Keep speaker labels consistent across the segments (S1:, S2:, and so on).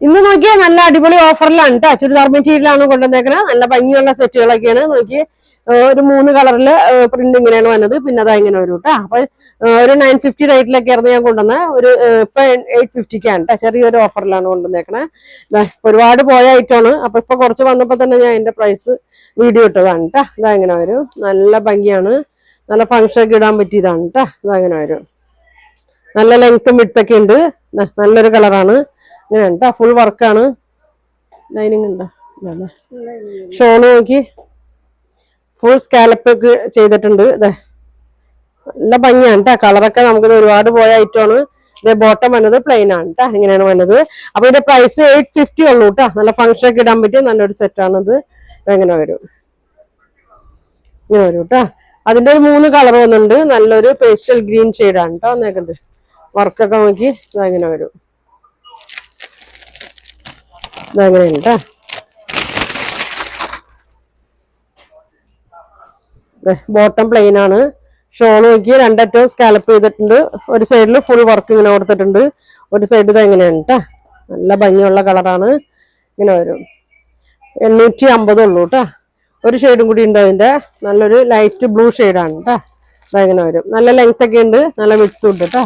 S1: ഇന്ന് നോക്കിയാൽ നല്ല അടിപൊളി ഓഫറിലാണ് കേട്ടോ. ചുരിദാർ മെറ്റീരിയലാണ് കൊണ്ടുവന്നേക്കണത്. നല്ല ഭംഗിയുള്ള സെറ്റുകളൊക്കെയാണ്. നോക്കി ഒരു 3 കളറില് പ്രിന്റ് ഇങ്ങനെയാണ് വന്നത്. പിന്നെ അതാ ഇങ്ങനെ വരും കേട്ടോ. അപ്പൊ ഒരു 950 റേറ്റിലൊക്കെ ആയിരുന്നു ഞാൻ കൊണ്ടുവന്ന. ഒരു ഇപ്പൊ 850ക്കാണ് കേട്ടോ. ചെറിയൊരു ഓഫറിലാണ് കൊണ്ടുവന്നേക്കണേ. ഒരുപാട് പോയ ഐറ്റമാണ്. അപ്പൊ ഇപ്പൊ കുറച്ച് വന്നപ്പോ തന്നെ ഞാൻ എന്റെ പ്രൈസ് വീഡിയോ ഇട്ടതാണ് കേട്ടോ. ഇതാ ഇങ്ങനെ വരും. നല്ല ഭംഗിയാണ്. നല്ല ഫംഗ്ഷൻ ഒക്കെ ഇടാൻ പറ്റിയതാണ് കേട്ടോ. ഇതാ ഇങ്ങനെ വരും. നല്ല ലെങ്ത്തും വിഡ്ത്തൊക്കെ ഉണ്ട്. നല്ലൊരു കളറാണ്. ഇങ്ങനെ കേട്ടോ. ഫുൾ വർക്കാണ്. ലൈനിങ് ഉണ്ടോ? ഷോള് നോക്കി ഫുൾ സ്കാലപ്പ് ഒക്കെ ചെയ്തിട്ടുണ്ട്. നല്ല ഭംഗിയാണ് കേട്ടോ. കളറൊക്കെ നമുക്കിത് ഒരുപാട് പോയ ഐറ്റമാണ്. ഇത് ബോട്ടം വന്നത് പ്ലെയിൻ ആണ് കേട്ടോ. ഇങ്ങനെയാണ് വന്നത്. അപ്പൊ ഇതിന്റെ പ്രൈസ് 850 ഉള്ളൂ കേട്ടോ. നല്ല ഫംഗ്ഷൻ ഒക്കെ ഇടാൻ പറ്റിയ നല്ലൊരു സെറ്റാണിത്. ഇതെങ്ങനെ വരും? ഇങ്ങനെ വരും കേട്ടോ. അതിന്റെ ഒരു 3 കളർ വന്നിട്ടുണ്ട്. നല്ലൊരു പേസ്റ്റൽ ഗ്രീൻ ഷെയ്ഡാണ് കേട്ടോ. നേക്കത് വർക്കൊക്കെ നോക്കി ഇതെങ്ങനെ വരും? ഇതെങ്ങനെയാണ് കേട്ടോ. ബോട്ടം പ്ലെയിൻ ആണ്. ഷോൾ നോക്കി 2 അറ്റവും സ്കാലപ്പ് ചെയ്തിട്ടുണ്ട്. ഒരു സൈഡിൽ ഫുൾ വർക്ക് ഇങ്ങനെ കൊടുത്തിട്ടുണ്ട്. ഒരു സൈഡ് ഇത് എങ്ങനെയാണ് കേട്ടോ. നല്ല ഭംഗിയുള്ള കളറാണ്. ഇങ്ങനെ വരും. 850 ഉള്ളൂ കേട്ടോ. ഒരു ഷെയ്ഡും കൂടി ഉണ്ട് അതിന്റെ. നല്ലൊരു ലൈറ്റ് ബ്ലൂ ഷെയ്ഡാണ് കേട്ടോ. ഇതെങ്ങനെ വരും? നല്ല ലെങ്ത് ഒക്കെ ഉണ്ട്. നല്ല വിഡ്ത്തും ഉണ്ട് കേട്ടോ.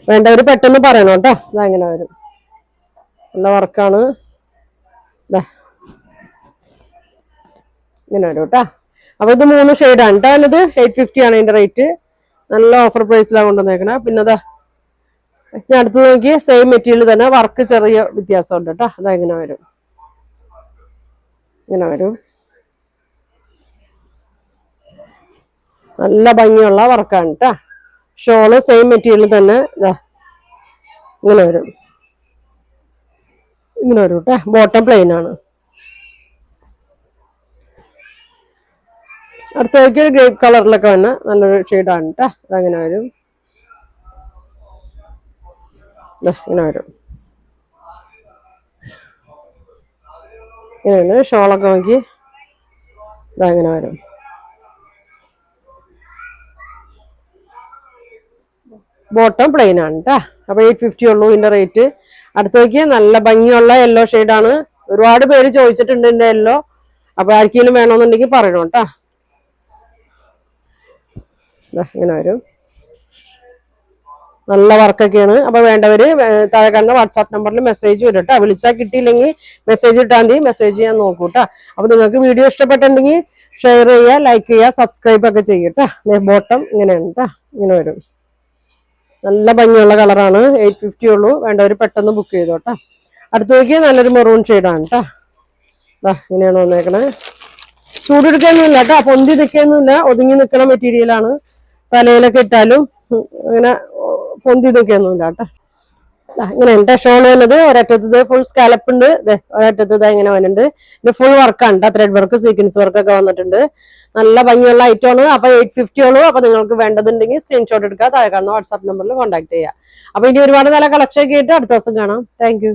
S1: വേണ്ടവര് പെട്ടെന്ന് പറയണം കേട്ടോ. ഇതെങ്ങനെ വരും? നല്ല വർക്കാണ്. ഇങ്ങനെ വരും കേട്ടോ. അപ്പൊ ഇത് 3 ഷെയ്ഡാണ് കേട്ടോ. ഇത് 850 ആണ് ഇതിന്റെ റേറ്റ്. നല്ല ഓഫർ പ്രൈസിലാണ് കൊണ്ടുവന്നേക്കണേ. പിന്നെ അതാ ഞാൻ അടുത്ത് നോക്കി സെയിം മെറ്റീരിയൽ തന്നെ വർക്ക് ചെറിയ വ്യത്യാസമുണ്ട് കേട്ടോ. അതെങ്ങനെ വരും? ഇങ്ങനെ വരും. നല്ല ഭംഗിയുള്ള വർക്കാണ് കേട്ടോ. ഷോള് സെയിം മെറ്റീരിയൽ തന്നെ ഇങ്ങനെ വരും. ഇങ്ങനെ വരും കേട്ടോ. ബോട്ടം പ്ലെയിൻ ആണ്. അടുത്തേക്ക് ഒരു ഗ്രേപ്പ് കളറിലൊക്കെ വന്ന നല്ലൊരു ഷെയ്ഡാണ് കേട്ടോ. അതങ്ങനെ വരും. ഇങ്ങനെ വരും. ഇങ്ങനെയാണ് ഷോളൊക്കെ നോക്കി ഇതങ്ങനെ വരും. ബോട്ടം പ്ലെയിൻ ആണ് കേട്ടോ. അപ്പൊ 850 ഉള്ളൂ ഇതിന്റെ റേറ്റ്. അടുത്തേക്ക് നല്ല ഭംഗിയുള്ള യെല്ലോ ഷെയ്ഡാണ്. ഒരുപാട് പേര് ചോദിച്ചിട്ടുണ്ട് ഇതിന്റെ യെല്ലോ. അപ്പൊ ആർക്കെങ്കിലും വേണമെന്നുണ്ടെങ്കിൽ പറയണം കേട്ടോ. ഇങ്ങനെ വരും. നല്ല വർക്കൊക്കെയാണ്. അപ്പൊ വേണ്ടവര് താഴെ കാണുന്ന വാട്സാപ്പ് നമ്പറിൽ മെസ്സേജ് വരും കേട്ടോ. വിളിച്ചാൽ കിട്ടിയില്ലെങ്കിൽ മെസ്സേജ് ഇട്ടാൽ മതി. മെസ്സേജ് ചെയ്യാൻ നോക്കൂ കേട്ടോ. അപ്പൊ നിങ്ങൾക്ക് വീഡിയോ ഇഷ്ടപ്പെട്ടുണ്ടെങ്കിൽ ഷെയർ ചെയ്യുക, ലൈക്ക് ചെയ്യുക, സബ്സ്ക്രൈബ് ഒക്കെ ചെയ്യട്ടോ. ബോട്ടം ഇങ്ങനെയാണ് കേട്ടോ. ഇങ്ങനെ വരും. നല്ല ഭംഗിയുള്ള കളറാണ്. 850 ഉള്ളൂ. വേണ്ടവര് പെട്ടെന്ന് ബുക്ക് ചെയ്തോ കേട്ടോ. അടുത്തേക്ക് നല്ലൊരു മെറൂൺ ഷെയ്ഡാണ് കേട്ടോ. ഇങ്ങനെയാണ് വന്നേക്കണേ. ചൂടെടുക്കാനൊന്നുമില്ല കേട്ടോ. പൊന്തി നിൽക്കൊന്നുമില്ല. ഒതുങ്ങി നിൽക്കുന്ന മെറ്റീരിയലാണ്. തലയിലൊക്കെ ഇട്ടാലും അങ്ങനെ പൊന്തി നിൽക്കൊന്നുമില്ല കേട്ടോ. ഇങ്ങനെ എന്റെ ഷോൾ വന്നത് ഒരറ്റത്തത് ഫുൾ സ്കാലപ്പ് ഉണ്ട്. ഒരറ്റത്തത് ഇങ്ങനെ വന്നിട്ടുണ്ട്. ഇത് ഫുൾ വർക്കാണ് കേട്ടോ. ത്രെഡ് വർക്ക്, സീക്വൻസ് വർക്ക് ഒക്കെ വന്നിട്ടുണ്ട്. നല്ല ഭംഗിയുള്ള ഐറ്റമാണ്. അപ്പൊ 850 ഉള്ളൂ. അപ്പൊ നിങ്ങൾക്ക് വേണ്ടതുണ്ടെങ്കിൽ സ്ക്രീൻഷോട്ട് എടുക്കുക. താഴെ കാണുന്ന വാട്സാപ്പ് നമ്പറിൽ കോൺടാക്ട് ചെയ്യുക. അപ്പൊ ഇനി ഒരുപാട് നല്ല കളക്ഷൻ ഒക്കെ ആയിട്ട് അടുത്ത ദിവസം കാണാം. Thank you.